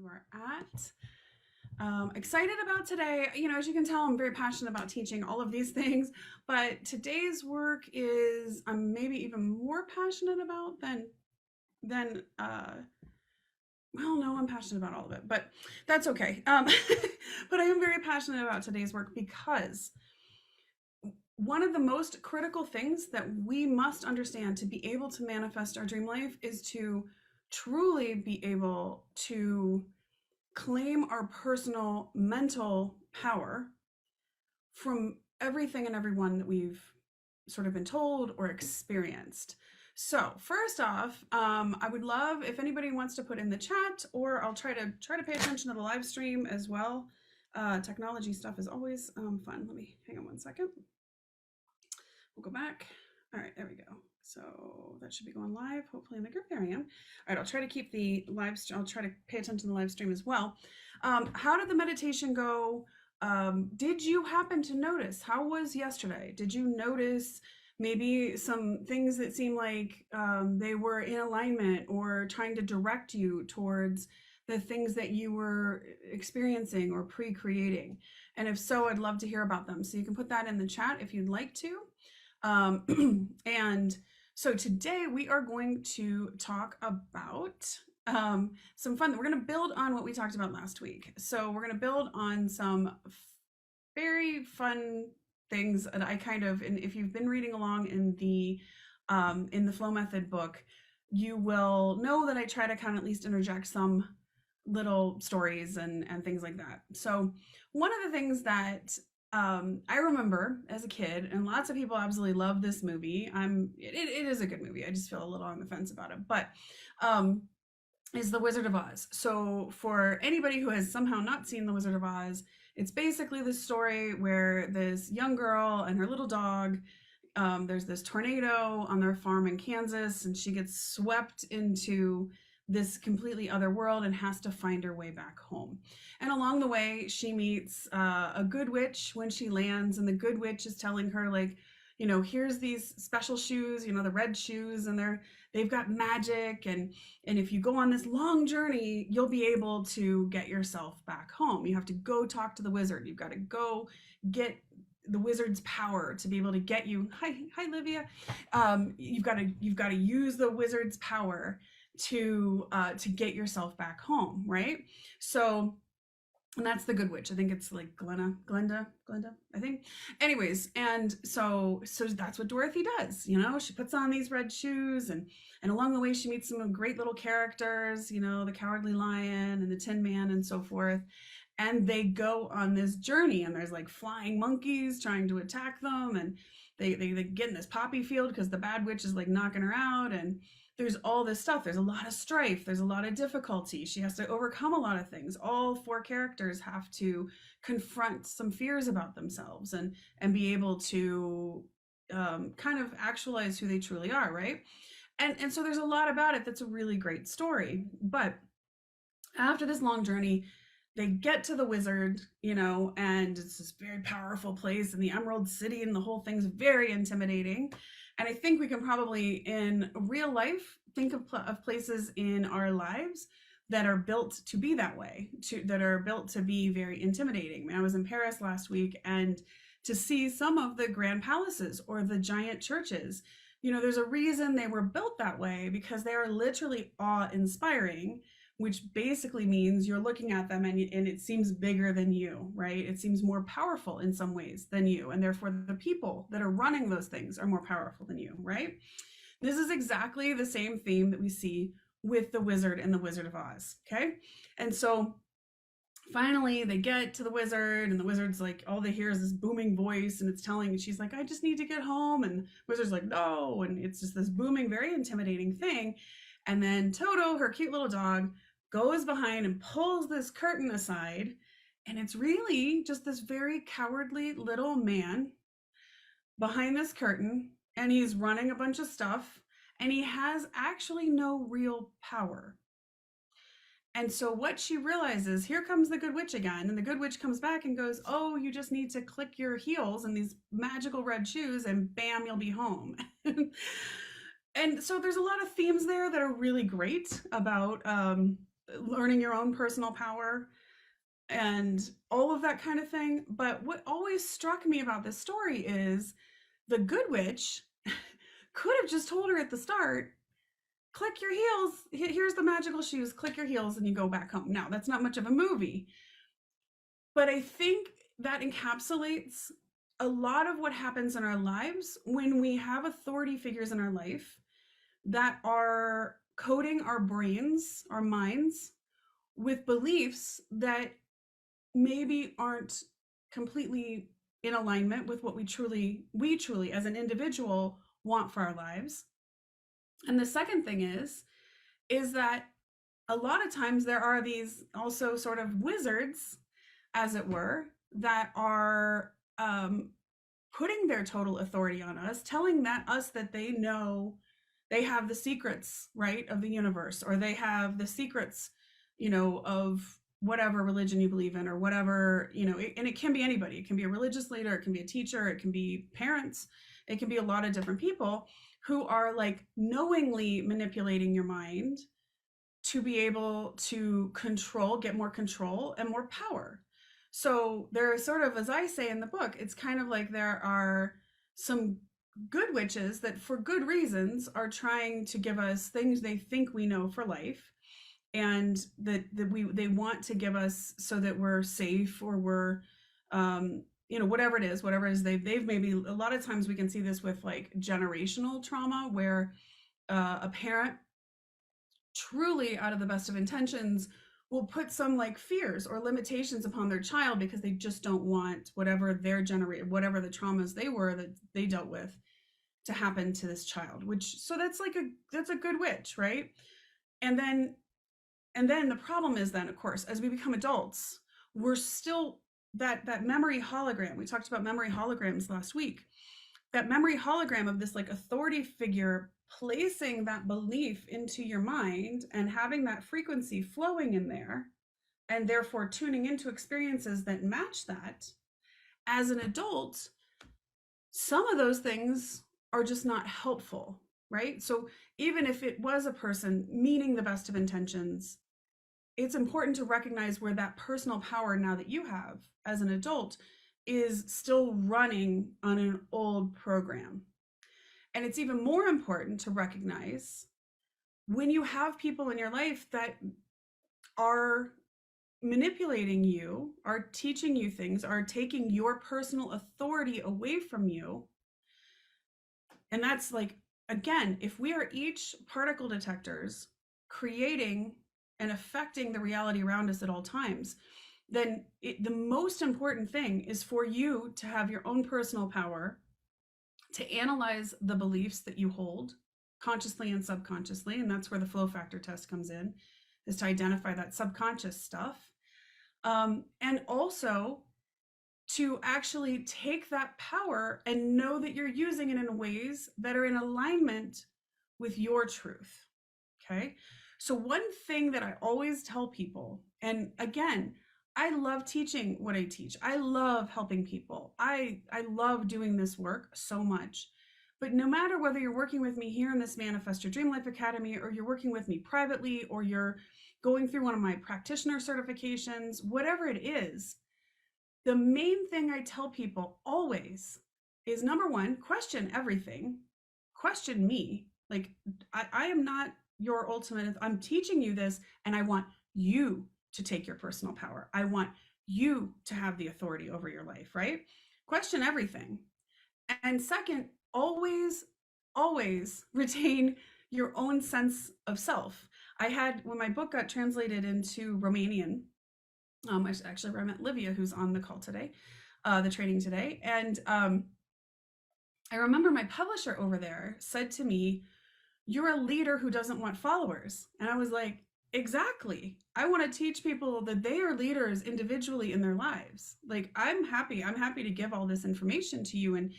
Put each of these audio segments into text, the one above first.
we're at. Excited about today. As you can tell, I'm very passionate about teaching all of these things, but today's work is I'm maybe even more passionate about than well, no, I'm passionate about all of it, but that's okay. But I am very passionate about today's work because one of the most critical things that we must understand to be able to manifest our dream life is to truly be able to claim our personal mental power from everything and everyone that we've sort of been told or experienced. So first off, I would love if anybody wants to put in the chat, or I'll try to pay attention to the live stream as well. Technology stuff is always fun. Let me hang on one second. We'll go back. All right, there we go. So that should be going live, hopefully in the group. There I am. All right, I'll try to keep the live stream. I'll try to pay attention to the live stream as well. How did the meditation go? Did you happen to notice? How was yesterday? Did you notice maybe some things that seemed like they were in alignment or trying to direct you towards the things that you were experiencing or pre-creating? And if so, I'd love to hear about them. So you can put that in the chat if you'd like to. And so today we are going to talk about some fun. We're going to build on what we talked about last week. So we're going to build on some very fun things that I and if you've been reading along in the Flow Method book, you will know that I try to kind of at least interject some little stories and things like that. So one of the things that I remember as a kid, and lots of people absolutely love this movie. It is a good movie. I just feel a little on the fence about it, but is The Wizard of Oz. So for anybody who has somehow not seen The Wizard of Oz, it's basically this story where this young girl and her little dog, there's this tornado on their farm in Kansas, and she gets swept into this completely other world and has to find her way back home. And along the way, she meets a good witch when she lands, and the good witch is telling her, like, here's these special shoes, the red shoes, and they've got magic, and if you go on this long journey, you'll be able to get yourself back home. You have to go talk to the wizard. You've got to go get the wizard's power to be able to get you. Hi, Livia. You've got to use the wizard's power to get yourself back home, right? So, and that's the good witch. I think it's like Glenda, I think. Anyways, and so that's what Dorothy does. She puts on these red shoes, and along the way she meets some great little characters, the Cowardly Lion and the Tin Man and so forth. And they go on this journey, and there's like flying monkeys trying to attack them, and they get in this poppy field because the bad witch is like knocking her out, and there's all this stuff. There's a lot of strife. There's a lot of difficulty. She has to overcome a lot of things. All four characters have to confront some fears about themselves and be able to kind of actualize who they truly are, right? And so there's a lot about it that's a really great story. But after this long journey, they get to the wizard, and it's this very powerful place in the Emerald City, and the whole thing's very intimidating. And I think we can probably, in real life, think of places in our lives that are built to be that way, that are built to be very intimidating. I was in Paris last week, and to see some of the grand palaces or the giant churches, there's a reason they were built that way, because they are literally awe-inspiring, which basically means you're looking at them and it seems bigger than you, right? It seems more powerful in some ways than you, and therefore the people that are running those things are more powerful than you, right? This is exactly the same theme that we see with the wizard and the Wizard of Oz, okay? And so finally they get to the wizard, and the wizard's like, all they hear is this booming voice, and it's telling, and she's like, I just need to get home, and the wizard's like, no, and it's just this booming, very intimidating thing. And then Toto, her cute little dog, goes behind and pulls this curtain aside, and it's really just this very cowardly little man behind this curtain, and he's running a bunch of stuff, and he has actually no real power. And so what she realizes, here comes the good witch again, and the good witch comes back and goes, oh, you just need to click your heels in these magical red shoes, and bam, you'll be home. And so there's a lot of themes there that are really great about learning your own personal power and all of that kind of thing. But what always struck me about this story is the good witch could have just told her at the start, click your heels, here's the magical shoes, click your heels, and you go back home. Now, that's not much of a movie, but I think that encapsulates a lot of what happens in our lives when we have authority figures in our life that are coding our brains, our minds, with beliefs that maybe aren't completely in alignment with what we truly as an individual want for our lives. And the second thing is that a lot of times there are these also sort of wizards, as it were, that are putting their total authority on us, telling us that they know, they have the secrets, right, of the universe, or they have the secrets, of whatever religion you believe in, or whatever, and it can be anybody. It can be a religious leader, it can be a teacher, it can be parents, it can be a lot of different people who are like knowingly manipulating your mind to be able to get more control and more power. So there are sort of, as I say in the book, it's kind of like there are some good witches that for good reasons are trying to give us things they think we know for life, and that they want to give us so that we're safe, or we're whatever it is they've maybe, a lot of times we can see this with like generational trauma, where a parent truly out of the best of intentions will put some like fears or limitations upon their child because they just don't want whatever whatever the traumas they were that they dealt with to happen to this child. So that's a good witch, right? And then the problem is then, of course, as we become adults, we're still that memory hologram. We talked about memory holograms last week. That memory hologram of this like authority figure placing that belief into your mind and having that frequency flowing in there, and therefore tuning into experiences that match that. As an adult, some of those things are just not helpful, right? So even if it was a person meaning the best of intentions, it's important to recognize where that personal power now that you have as an adult is still running on an old program. And it's even more important to recognize when you have people in your life that are manipulating you, are teaching you things, are taking your personal authority away from you. And that's like, again, if we are each particle detectors creating and affecting the reality around us at all times, then the most important thing is for you to have your own personal power, to analyze the beliefs that you hold consciously and subconsciously. And that's where the flow factor test comes in, is to identify that subconscious stuff. And also to actually take that power and know that you're using it in ways that are in alignment with your truth. Okay. So one thing that I always tell people, and again, I love teaching what I teach. I love helping people. I love doing this work so much. But no matter whether you're working with me here in this Manifest Your Dream Life Academy, or you're working with me privately, or you're going through one of my practitioner certifications, whatever it is, the main thing I tell people always is, number one, question everything. Question me. Like, I am not your ultimate. I'm teaching you this, and I want you to take your personal power. I want you to have the authority over your life, right? Question everything. And second, always retain your own sense of self. When my book got translated into Romanian, I actually where I met Livia, who's on the call today, the training today. And I remember my publisher over there said to me, "You're a leader who doesn't want followers." And I was like, exactly. I want to teach people that they are leaders individually in their lives. Like, I'm happy to give all this information to you and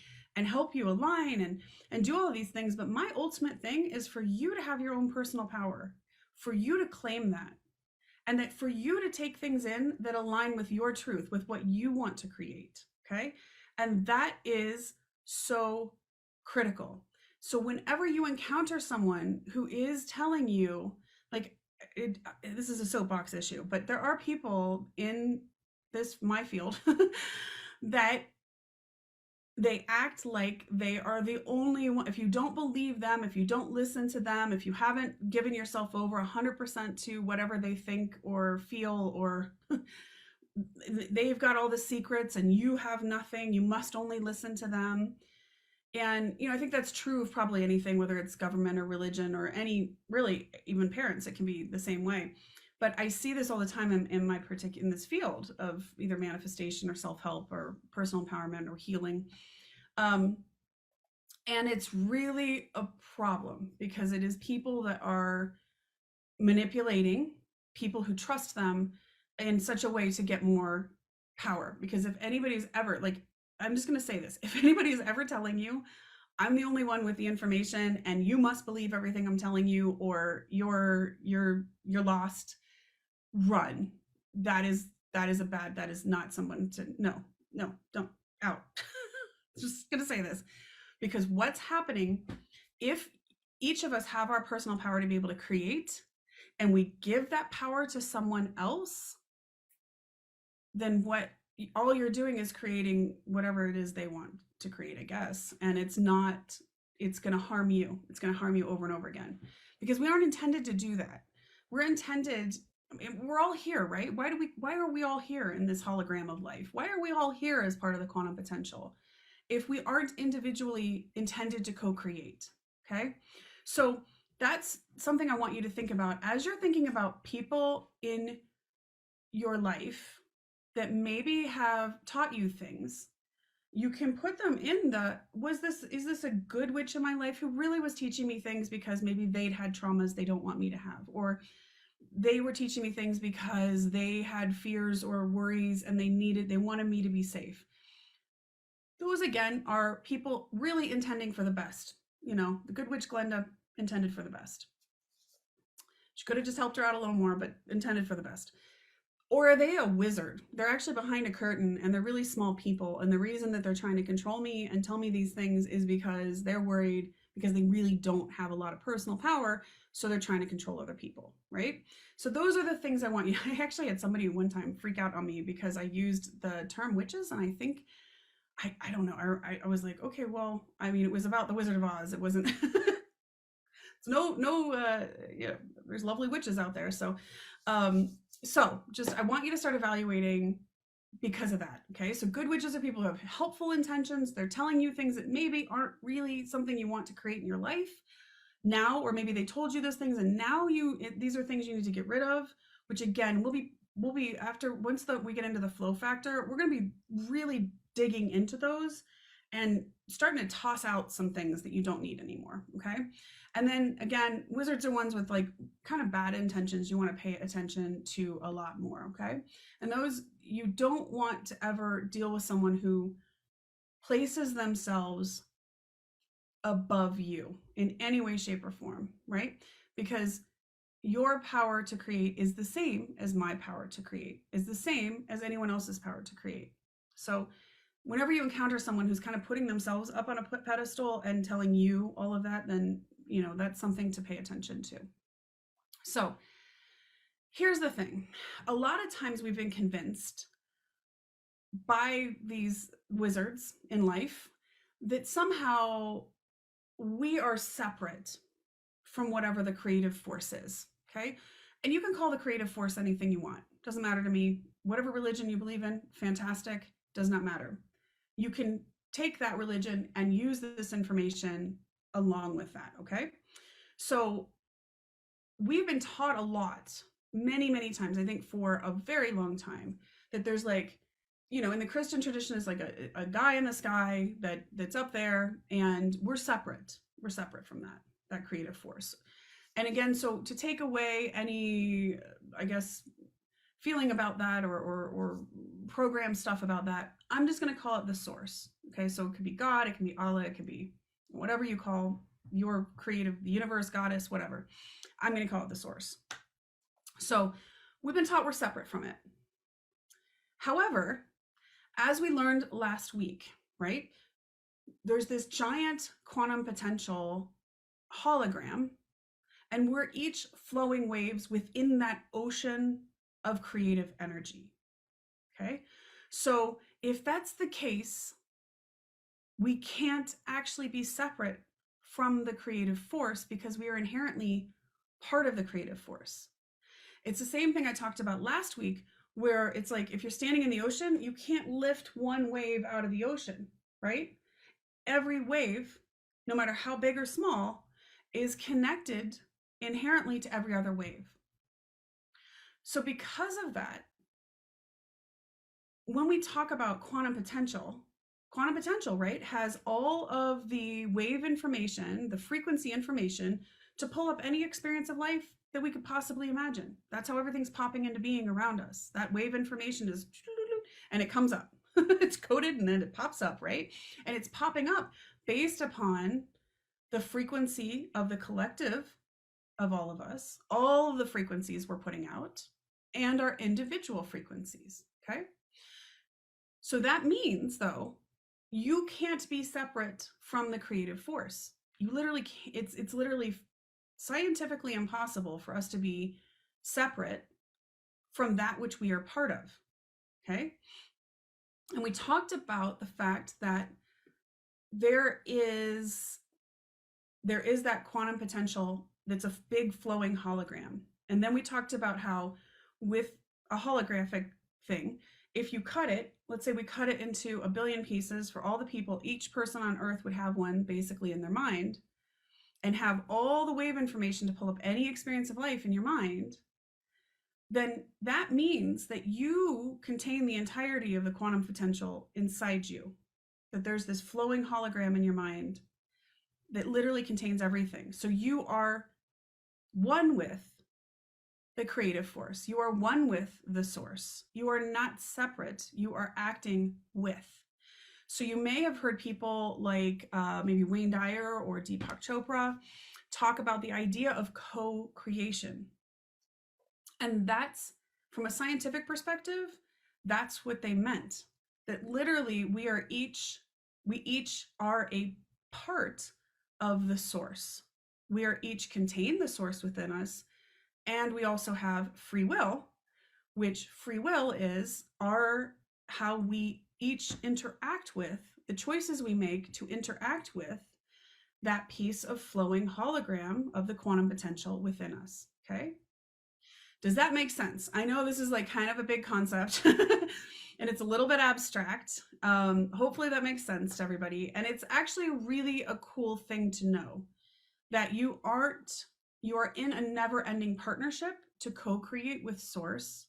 help you align and do all of these things. But my ultimate thing is for you to have your own personal power, for you to claim that, and that for you to take things in that align with your truth, with what you want to create. Okay. And that is so critical. So whenever you encounter someone who is telling you, like, this is a soapbox issue, but there are people in my field that they act like they are the only one. If you don't believe them, if you don't listen to them, if you haven't given yourself over 100% to whatever they think or feel, or they've got all the secrets and you have nothing, you must only listen to them. And, I think that's true of probably anything, whether it's government or religion or any, really, even parents, it can be the same way. But I see this all the time in this field of either manifestation or self-help or personal empowerment or healing. And it's really a problem because it is people that are manipulating people who trust them in such a way to get more power. Because if anybody's ever, like, I'm just going to say this, if anybody's ever telling you, I'm the only one with the information and you must believe everything I'm telling you or you're lost, run. That is not someone to, no, don't, out. Just going to say this, because what's happening, if each of us have our personal power to be able to create and we give that power to someone else, then all you're doing is creating whatever it is they want to create, I guess. And it's going to harm you. It's going to harm you over and over again, because we aren't intended to do that. We're all here, right? Why are we all here in this hologram of life? Why are we all here as part of the quantum potential if we aren't individually intended to co-create? Okay. So that's something I want you to think about as you're thinking about people in your life that maybe have taught you things. You can put them in is this a good witch in my life who really was teaching me things because maybe they'd had traumas they don't want me to have, or they were teaching me things because they had fears or worries and they wanted me to be safe. Those again are people really intending for the best. The good witch Glenda intended for the best. She could have just helped her out a little more, but intended for the best. Or are they a wizard? They're actually behind a curtain and they're really small people. And the reason that they're trying to control me and tell me these things is because they're worried, because they really don't have a lot of personal power. So they're trying to control other people, right? So those are the things I want you. I actually had somebody one time freak out on me because I used the term witches. And I think, I don't know. I was like, okay, well, I mean, it was about the Wizard of Oz. It wasn't, there's lovely witches out there. So just, I want you to start evaluating because of that. Okay. So good witches are people who have helpful intentions. They're telling you things that maybe aren't really something you want to create in your life now, or maybe they told you those things and now these are things you need to get rid of, which again, we'll be after, once we get into the flow factor, we're going to be really digging into those and starting to toss out some things that you don't need anymore. Okay. And then again, wizards are ones with like kind of bad intentions. You want to pay attention to a lot more. Okay. And those, you don't want to ever deal with someone who places themselves above you in any way, shape, or form, right? Because your power to create is the same as my power to create, is the same as anyone else's power to create. So whenever you encounter someone who's kind of putting themselves up on a pedestal and telling you all of that, then that's something to pay attention to. So here's the thing. A lot of times we've been convinced by these wizards in life that somehow we are separate from whatever the creative force is. Okay. And you can call the creative force anything you want. Doesn't matter to me. Whatever religion you believe in, fantastic. Does not matter. You can take that religion and use this information along with that. Okay. So we've been taught a lot, many, many times, I think for a very long time, that there's like, in the Christian tradition, it's like a guy in the sky that's up there, and we're separate. We're separate from that creative force. And again, so to take away any, I guess, feeling about that or program stuff about that, I'm just going to call it the source. Okay. So it could be God, it can be Allah, it could be whatever you call your creative, the universe, goddess, whatever. I'm going to call it the source. So we've been taught we're separate from it. However, as we learned last week, right, there's this giant quantum potential hologram, And we're each flowing waves within that ocean of creative energy. Okay. So if that's the case, we can't actually be separate from the creative force because we are inherently part of the creative force. It's the same thing I talked about last week, where it's like if you're standing in the ocean, you can't lift one wave out of the ocean, right? Every wave, no matter how big or small, is connected inherently to every other wave. So, because of that, when we talk about quantum potential, right, has all of the wave information, the frequency information to pull up any experience of life that we could possibly imagine. That's how everything's popping into being around us. That wave information is, and it comes up. It's coded and then it pops up, right? And it's popping up based upon the frequency of the collective of all of us, all of the frequencies we're putting out, and our individual frequencies, okay? So that means, though, you can't be separate from the creative force. You literally can't, it's literally scientifically impossible for us to be separate from that which we are part of, okay? And we talked about the fact that there is that quantum potential that's a big flowing hologram. And then we talked about how with a holographic thing, if you cut it, let's say we cut it into 1 billion pieces for all the people, each person on Earth would have one basically in their mind and have all the wave information to pull up any experience of life in your mind, then that means that you contain the entirety of the quantum potential inside you, that there's this flowing hologram in your mind that literally contains everything. So you are one with the creative force. You are one with the source. You are not separate. You are acting with. So you may have heard people like maybe Wayne Dyer or Deepak Chopra talk about the idea of co-creation. And that's, from a scientific perspective, that's what they meant. That literally we each are a part of the source. We are each contain the source within us. And we also have free will, which free will is how we each interact with, the choices we make to interact with that piece of flowing hologram of the quantum potential within us, okay? Does that make sense? I know this is like kind of a big concept and it's a little bit abstract. Hopefully that makes sense to everybody. And it's actually really a cool thing to know that you are in a never-ending partnership to co-create with Source,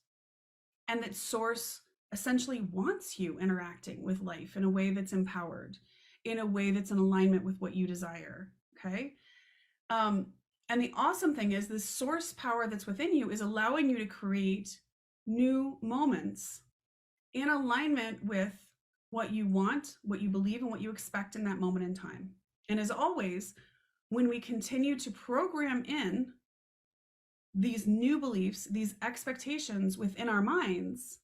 and that Source essentially wants you interacting with life in a way that's empowered, in a way that's in alignment with what you desire, okay? And the awesome thing is this source power that's within you is allowing you to create new moments in alignment with what you want, what you believe, and what you expect in that moment in time. And as always, when we continue to program in these new beliefs, these expectations within our minds,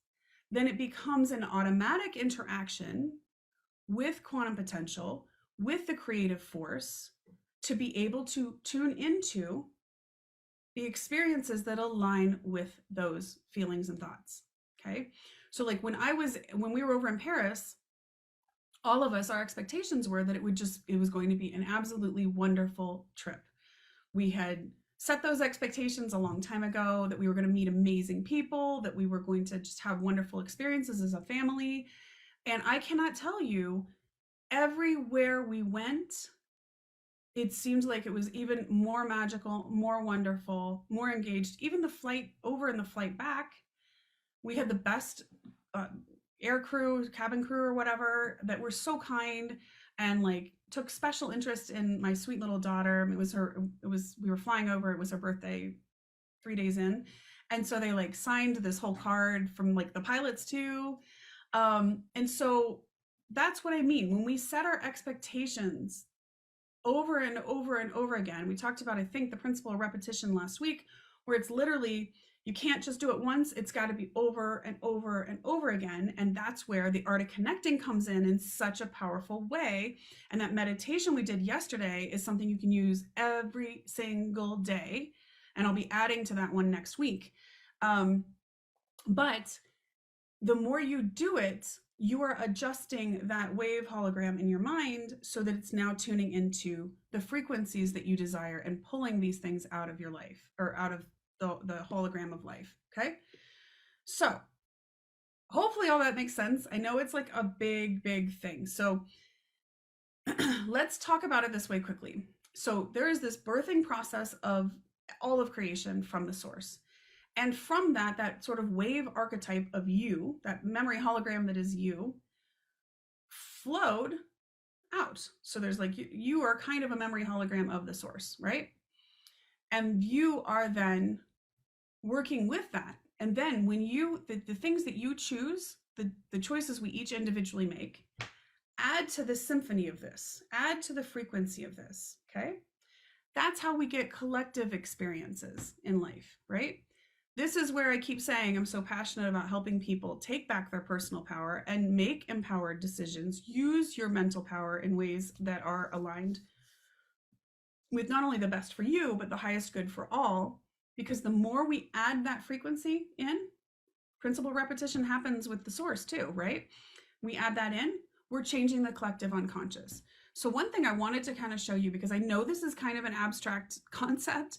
then it becomes an automatic interaction with quantum potential, with the creative force, to be able to tune into the experiences that align with those feelings and thoughts, okay? So like when we were over in Paris, all of us, our expectations were that it was going to be an absolutely wonderful trip. We had set those expectations a long time ago, that we were going to meet amazing people, that we were going to just have wonderful experiences as a family. And I cannot tell you, everywhere we went, it seemed like it was even more magical, more wonderful, more engaged. Even the flight over and the flight back, we had the best air crew, cabin crew or whatever, that were so kind and like took special interest in my sweet little daughter. We were flying over, it was her birthday 3 days in. And so they like signed this whole card from like the pilots too. And so that's what I mean. When we set our expectations over and over and over again, we talked about, I think, the principle of repetition last week, where it's literally You can't just do it once. It's got to be over and over and over again. And that's where the art of connecting comes in such a powerful way. And that meditation we did yesterday is something you can use every single day. And I'll be adding to that one next week. But the more you do it, you are adjusting that wave hologram in your mind so that it's now tuning into the frequencies that you desire and pulling these things out of your life, or out of the hologram of life. Okay. So hopefully all that makes sense. I know it's like a big thing. So let's talk about it this way quickly. So there is this birthing process of all of creation from the source. And from that sort of wave archetype of you, that memory hologram that is you, flowed out. So there's like, you are kind of a memory hologram of the source, right? And you are then working with that. And then when you, the things that you choose, the choices we each individually make, add to the symphony of this, add to the frequency of this, okay? That's how we get collective experiences in life, right? This is where I keep saying I'm so passionate about helping people take back their personal power and make empowered decisions. Use your mental power in ways that are aligned with not only the best for you, but the highest good for all. Because the more we add that frequency in, principal repetition happens with the source too, right? We add that in, we're changing the collective unconscious. So one thing I wanted to kind of show you, because I know this is kind of an abstract concept,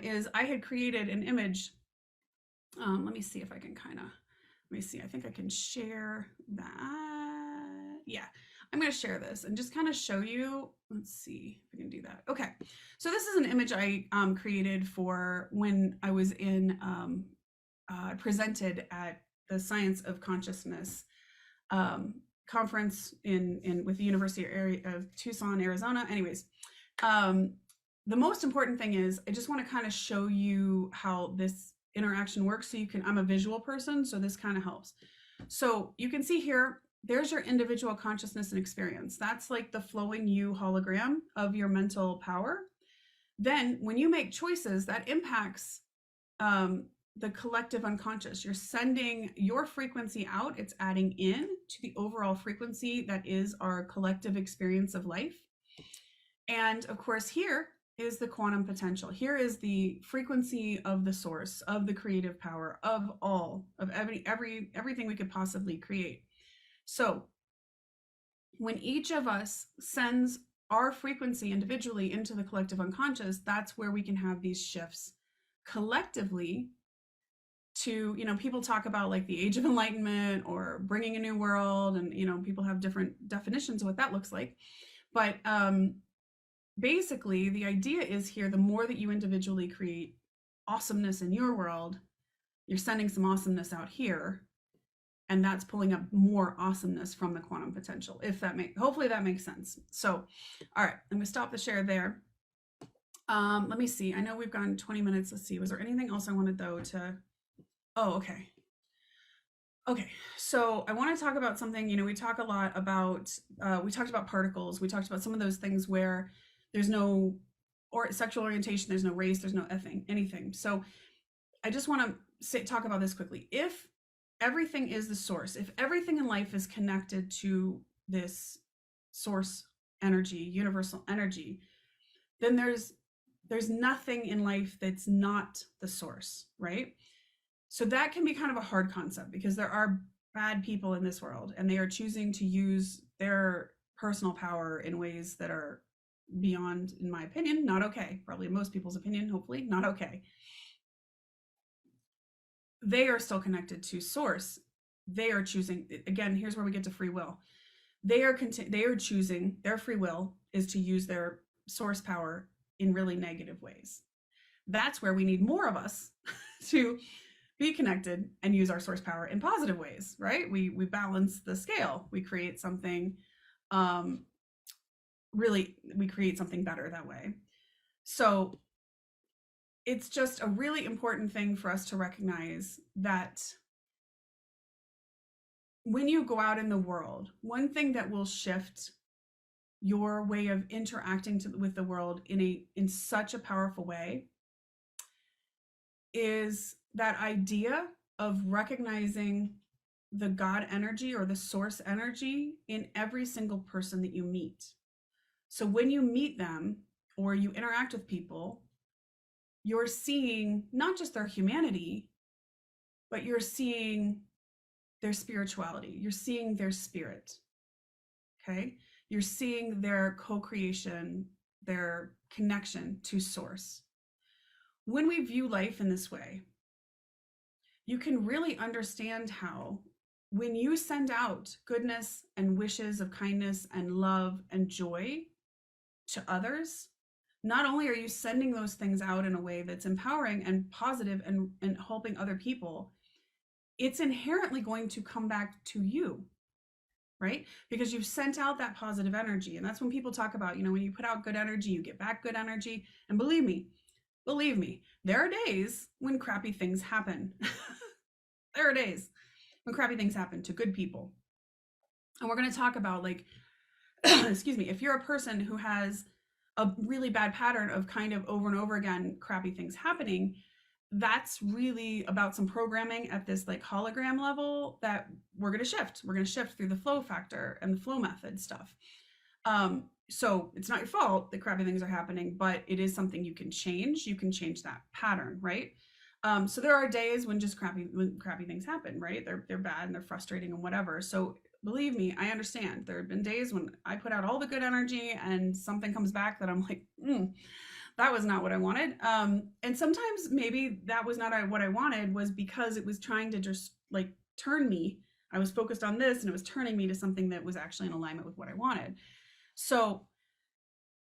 is I had created an image. Let me see if I can I think I can share that. Yeah, I'm going to share this and just kind of show you. Let's see if I can do that. Okay, so this is an image I created for when I was in, presented at the Science of Consciousness conference with the University of Tucson, Arizona. Anyways, the most important thing is I just want to kind of show you how this interaction works. So I'm a visual person, so this kind of helps. So you can see here, there's your individual consciousness and experience. That's like the flowing you hologram of your mental power. Then when you make choices, that impacts the collective unconscious. You're sending your frequency out. It's adding in to the overall frequency that is our collective experience of life. And of course, here is the quantum potential. Here is the frequency of the source, of the creative power, of all, of everything we could possibly create. So when each of us sends our frequency individually into the collective unconscious, that's where we can have these shifts collectively to, people talk about like the age of enlightenment or bringing a new world, and, people have different definitions of what that looks like. But basically, the idea is here, the more that you individually create awesomeness in your world, you're sending some awesomeness out here, and that's pulling up more awesomeness from the quantum potential. Hopefully that makes sense. So, all right, I'm gonna stop the share there. Let me see. I know we've gone 20 minutes. Let's see. Was there anything else I wanted though to? Oh, okay. Okay, so I want to talk about something. We talk a lot about. We talked about particles. We talked about some of those things where there's no sexual orientation, there's no race, there's no anything. So I just want to talk about this quickly. If everything is the source, if everything in life is connected to this source energy, universal energy, then there's nothing in life that's not the source, right? So that can be kind of a hard concept, because there are bad people in this world, and they are choosing to use their personal power in ways that are beyond, in my opinion, not okay. Probably most people's opinion, hopefully, not okay. They are still connected to source. They are choosing, again, here's where we get to free will. They are choosing, their free will is to use their source power in really negative ways. That's where we need more of us to be connected and use our source power in positive ways, right? We balance the scale. We create something, we create something better that way. So it's just a really important thing for us to recognize that when you go out in the world, one thing that will shift your way of interacting with the world in such a powerful way is that idea of recognizing the God energy or the source energy in every single person that you meet. So when you meet them or you interact with people, you're seeing not just their humanity, but you're seeing their spirituality. You're seeing their spirit. Okay? You're seeing their co-creation, their connection to source. When we view life in this way, you can really understand how when you send out goodness and wishes of kindness and love and joy to others, not only are you sending those things out in a way that's empowering and positive and helping other people, it's inherently going to come back to you, right? Because you've sent out that positive energy. And that's when people talk about, when you put out good energy, you get back good energy. And believe me, there are days when crappy things happen. There are days when crappy things happen to good people. And we're going to talk about, like, excuse me, if you're a person who has a really bad pattern of kind of over and over again crappy things happening, that's really about some programming at this like hologram level that we're going to shift. We're going to shift through the flow factor and the flow method stuff. So it's not your fault that crappy things are happening, but it is something you can change. You can change that pattern, right? So there are days when just crappy things happen, right? They're bad and they're frustrating and whatever. So believe me, I understand. There have been days when I put out all the good energy and something comes back that I'm like, that was not what I wanted. And sometimes maybe that was not what I wanted, was because it was trying to just like turn me. I was focused on this and it was turning me to something that was actually in alignment with what I wanted. So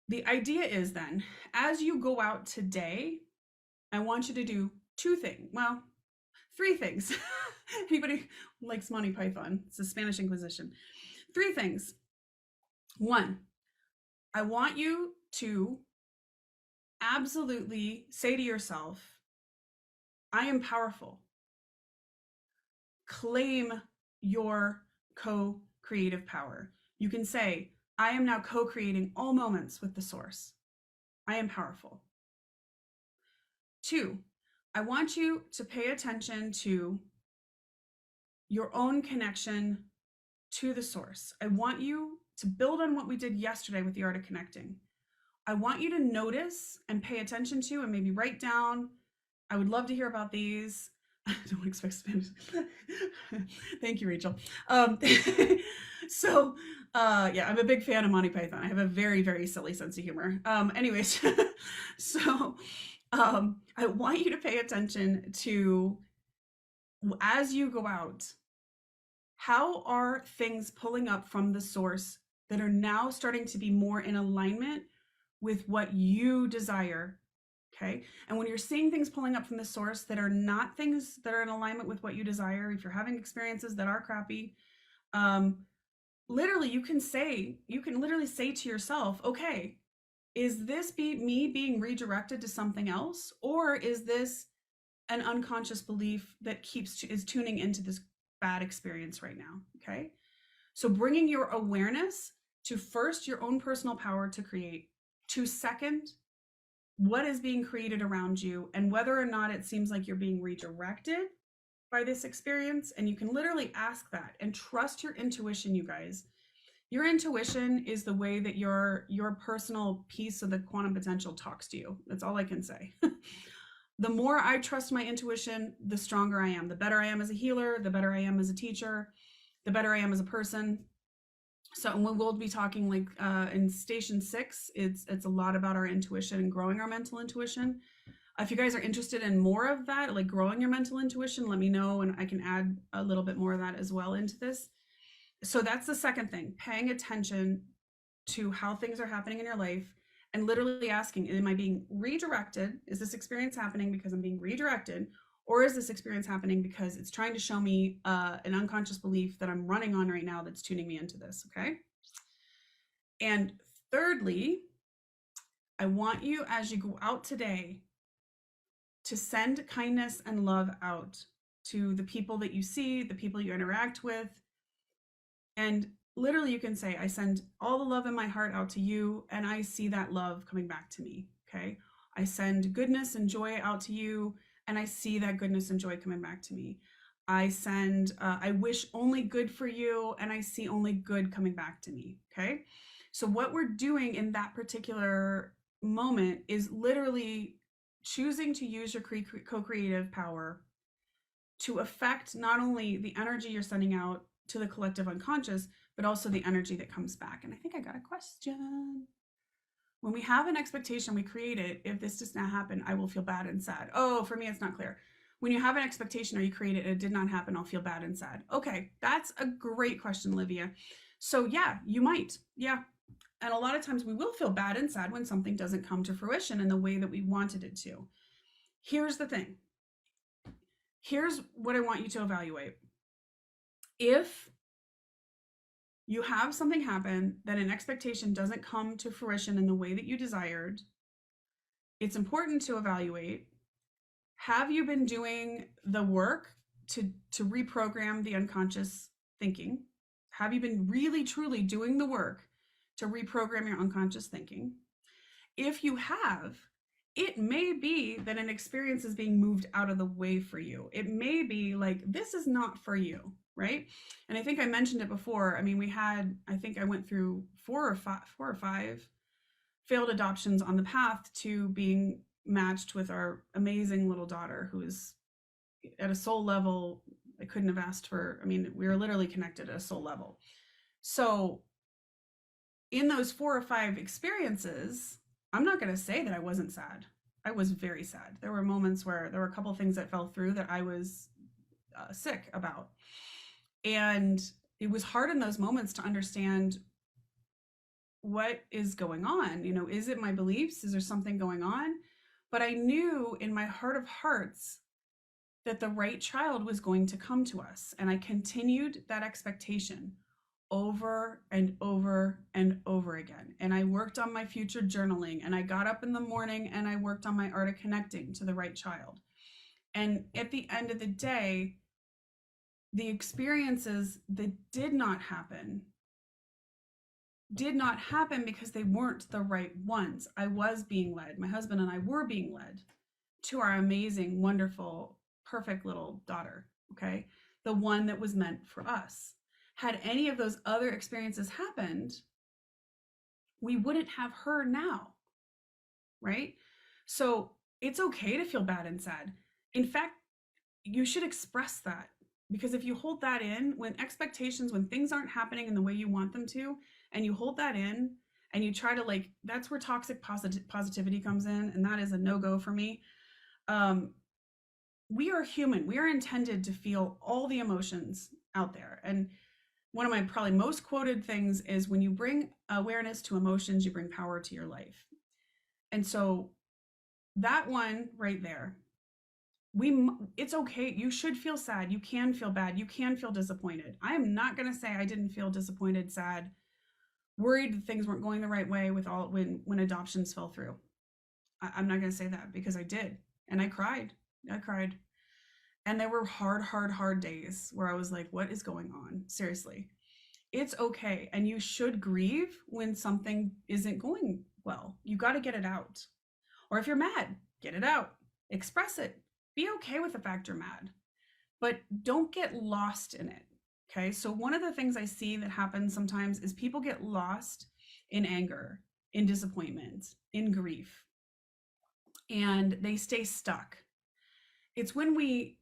the idea is then, as you go out today, I want you to do three things. Anybody likes Monty Python? It's the Spanish Inquisition. 3 things. 1, I want you to absolutely say to yourself, I am powerful. Claim your co-creative power. You can say, I am now co-creating all moments with the source. I am powerful. 2, I want you to pay attention to your own connection to the source. I want you to build on what we did yesterday with the art of connecting. I want you to notice and pay attention to and maybe write down. I would love to hear about these. I don't expect Spanish. Thank you, Rachel. So I'm a big fan of Monty Python. I have a very, very silly sense of humor. Anyways, so I want you to pay attention to, as you go out, how are things pulling up from the source that are now starting to be more in alignment with what you desire? Okay. And when you're seeing things pulling up from the source that are not things that are in alignment with what you desire, if you're having experiences that are crappy, literally you can literally say to yourself, okay, is this me being redirected to something else? Or is this an unconscious belief that is tuning into this bad experience right now? Okay. So bringing your awareness to, first, your own personal power to create, to, second, what is being created around you and whether or not it seems like you're being redirected by this experience. And you can literally ask that and trust your intuition, you guys. Your intuition is the way that your personal piece of the quantum potential talks to you. That's all I can say. The more I trust my intuition, the stronger I am. The better I am as a healer, the better I am as a teacher, the better I am as a person. So we'll be talking like in station 6, it's a lot about our intuition and growing our mental intuition. If you guys are interested in more of that, like growing your mental intuition, let me know and I can add a little bit more of that as well into this. So that's the second thing, paying attention to how things are happening in your life and literally asking, am I being redirected? Is this experience happening because I'm being redirected? Or is this experience happening because it's trying to show me an unconscious belief that I'm running on right now that's tuning me into this, okay? And thirdly, I want you, as you go out today, to send kindness and love out to the people that you see, the people you interact with. And literally you can say, I send all the love in my heart out to you, and I see that love coming back to me, okay? I send goodness and joy out to you, and I see that goodness and joy coming back to me. I send, I wish only good for you, and I see only good coming back to me. Okay. So, what we're doing in that particular moment is literally choosing to use your co creative power to affect not only the energy you're sending out to the collective unconscious, but also the energy that comes back. And I think I got a question. When we have an expectation, we create it. If this does not happen, I will feel bad and sad. Oh, for me, it's not clear. When you have an expectation or you create it and it did not happen, I'll feel bad and sad. Okay, that's a great question, Livia. So yeah, you might. Yeah. And a lot of times we will feel bad and sad when something doesn't come to fruition in the way that we wanted it to. Here's the thing. Here's what I want you to evaluate. If you have something happen that an expectation doesn't come to fruition in the way that you desired, it's important to evaluate, have you been doing the work to reprogram the unconscious thinking? Have you been really, truly doing the work to reprogram your unconscious thinking? If you have, it may be that an experience is being moved out of the way for you. It may be like, this is not for you, right? And I think I mentioned it before. I mean, I think I went through four or five failed adoptions on the path to being matched with our amazing little daughter, who is at a soul level I couldn't have asked for. I mean, we were literally connected at a soul level. So in those 4 or 5 experiences, I'm not going to say that I wasn't sad. I was very sad. There were moments where there were a couple of things that fell through that I was sick about. And it was hard in those moments to understand what is going on. You know, is it my beliefs? Is there something going on? But I knew in my heart of hearts that the right child was going to come to us. And I continued that expectation over and over and over again. And I worked on my future journaling, and I got up in the morning and I worked on my art of connecting to the right child. And at the end of the day, the experiences that did not happen because they weren't the right ones. I was being led. My husband and I were being led to our amazing, wonderful, perfect little daughter, okay? The one that was meant for us. Had any of those other experiences happened, we wouldn't have her now, right? So it's okay to feel bad and sad. In fact, you should express that, because if you hold that in, when things aren't happening in the way you want them to, and you hold that in and you try to that's where toxic positivity comes in, and that is a no-go for me. We are human. We are intended to feel all the emotions out there. And one of my probably most quoted things is, when you bring awareness to emotions, you bring power to your life. And so that one right there, it's okay. You should feel sad. You can feel bad. You can feel disappointed. I am not going to say I didn't feel disappointed, sad, worried that things weren't going the right way when adoptions fell through. I'm not going to say that, because I did. And I cried. And there were hard days where I was like, what is going on? Seriously. It's okay. And you should grieve when something isn't going well. You got to get it out. Or if you're mad, get it out. Express it. Be okay with the fact you're mad, but don't get lost in it. Okay. So one of the things I see that happens sometimes is people get lost in anger, in disappointment, in grief, and they stay stuck. It's when we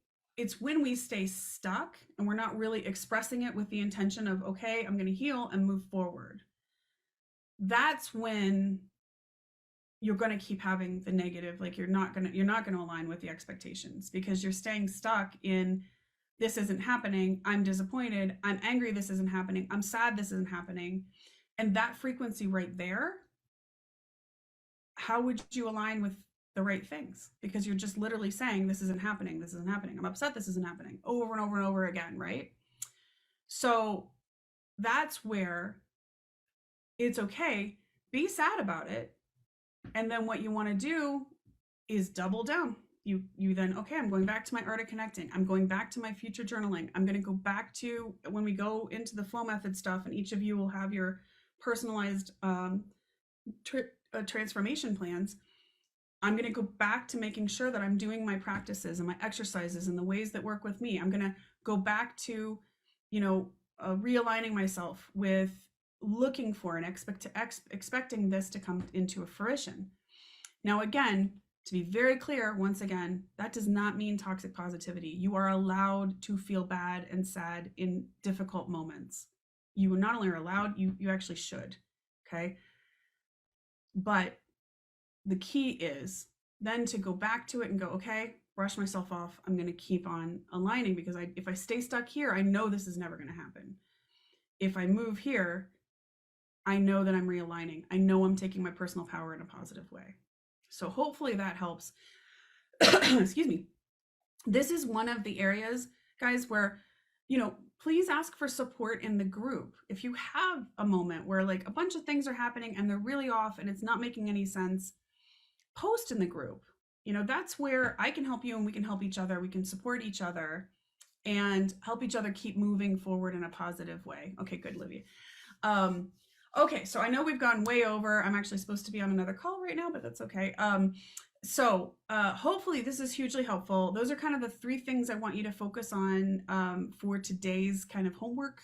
stay stuck and we're not really expressing it with the intention of, okay, I'm going to heal and move forward. That's when you're going to keep having the negative, like you're not going to align with the expectations, because you're staying stuck in, this isn't happening, I'm disappointed, I'm angry, this isn't happening, I'm sad, this isn't happening. And that frequency right there, how would you align with the right things? Because you're just literally saying, this isn't happening, I'm upset, this isn't happening, over and over and over again, right? So that's where it's okay, be sad about it. And then what you want to do is double down. You then, okay, I'm going back to my art of connecting. I'm going back to my future journaling. I'm going to go back to, when we go into the flow method stuff, and each of you will have your personalized transformation plans. I'm going to go back to making sure that I'm doing my practices and my exercises and the ways that work with me. I'm going to go back to, realigning myself with looking for and expecting this to come into a fruition. Now, again, to be very clear, once again, that does not mean toxic positivity. You are allowed to feel bad and sad in difficult moments. You not only are allowed, you actually should. Okay. But the key is then to go back to it and go, okay, brush myself off. I'm going to keep on aligning, because if I stay stuck here, I know this is never going to happen. If I move here, I know that I'm realigning. I know I'm taking my personal power in a positive way. So hopefully that helps. Excuse me. This is one of the areas, guys, where, please ask for support in the group. If you have a moment where like a bunch of things are happening and they're really off and it's not making any sense, post in the group. That's where I can help you and we can help each other. We can support each other and help each other keep moving forward in a positive way. Okay, good, Livia. Okay, so I know we've gone way over. I'm actually supposed to be on another call right now, but that's okay. So hopefully this is hugely helpful. Those are kind of the 3 things I want you to focus on for today's kind of homework.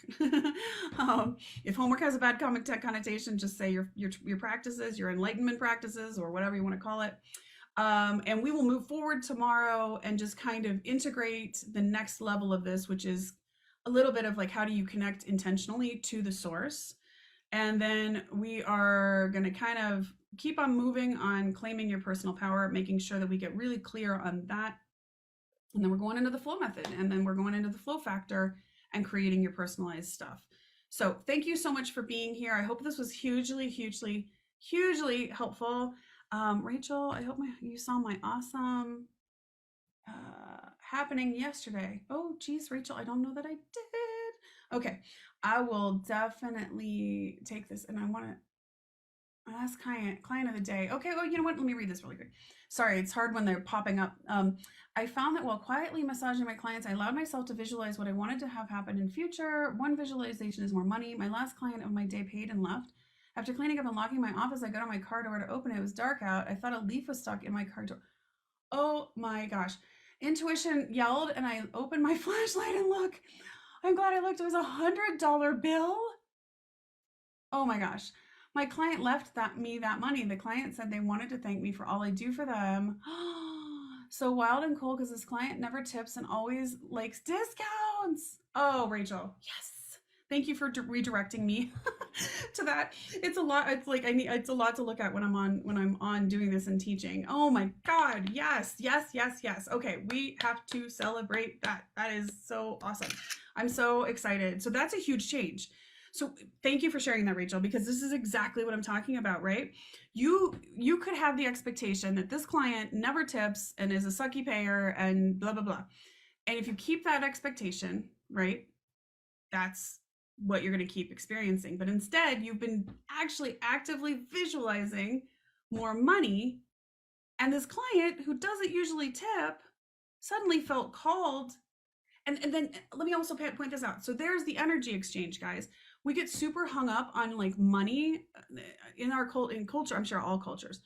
If homework has a bad connotation, just say your practices, your enlightenment practices, or whatever you want to call it. And we will move forward tomorrow and just kind of integrate the next level of this, which is a little bit of like, how do you connect intentionally to the source? And then we are going to kind of keep on moving on claiming your personal power, making sure that we get really clear on that. And then we're going into the flow method, and then we're going into the flow factor and creating your personalized stuff. So thank you so much for being here. I hope this was hugely, hugely, hugely helpful. Rachel, I hope you saw my awesome happening yesterday. Oh, geez, Rachel, I don't know that I did. Okay, I will definitely take this, and I want to ask client of the day. Okay, well, you know what? Let me read this really quick. Sorry, it's hard when they're popping up. I found that while quietly massaging my clients, I allowed myself to visualize what I wanted to have happen in future. One visualization is more money. My last client of my day paid and left. After cleaning up and locking my office, I got on my car door to open it. It was dark out. I thought a leaf was stuck in my car door. Oh my gosh. Intuition yelled, and I opened my flashlight and look. I'm glad I looked. It was $100 bill. Oh my gosh. My client left me that money. The client said they wanted to thank me for all I do for them. So wild and cool, because this client never tips and always likes discounts. Oh, Rachel. Yes. Thank you for redirecting me to that. It's a lot. It's like it's a lot to look at when I'm on doing this and teaching. Oh my God. Yes, yes, yes, yes. Okay, we have to celebrate that. That is so awesome. I'm so excited. So that's a huge change. So thank you for sharing that, Rachel, because this is exactly what I'm talking about, right? You could have the expectation that this client never tips and is a sucky payer and blah, blah, blah. And if you keep that expectation, right, that's what you're going to keep experiencing. But instead, you've been actually actively visualizing more money. And this client who doesn't usually tip suddenly felt called. And then let me also point this out. So there's the energy exchange, guys. We get super hung up on like money in our culture. I'm sure all cultures.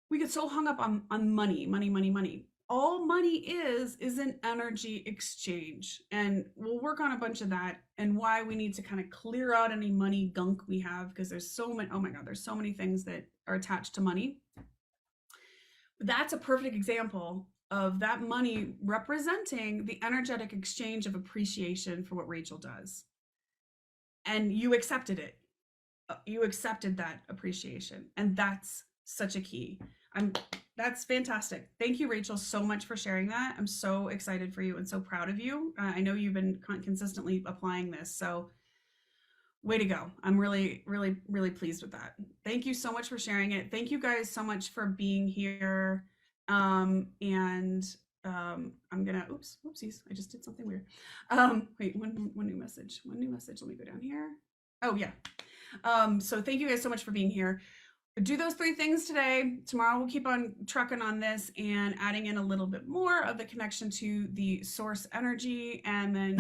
We get so hung up on money. All money is an energy exchange. And we'll work on a bunch of that and why we need to kind of clear out any money gunk we have, because there's so many, oh my God, there's so many things that are attached to money. But that's a perfect example of that money representing the energetic exchange of appreciation for what Rachel does. And you accepted it. You accepted that appreciation. And that's such a key. That's fantastic. Thank you, Rachel, so much for sharing that. I'm so excited for you and so proud of you. I know you've been consistently applying this, so way to go. I'm really, really, really pleased with that. Thank you so much for sharing it. Thank you guys so much for being here. I'm gonna, oopsies, I just did something weird. Wait, one new message. Let me go down here. Oh yeah. So thank you guys so much for being here. Do those 3 things today. Tomorrow we'll keep on trucking on this and adding in a little bit more of the connection to the source energy, and then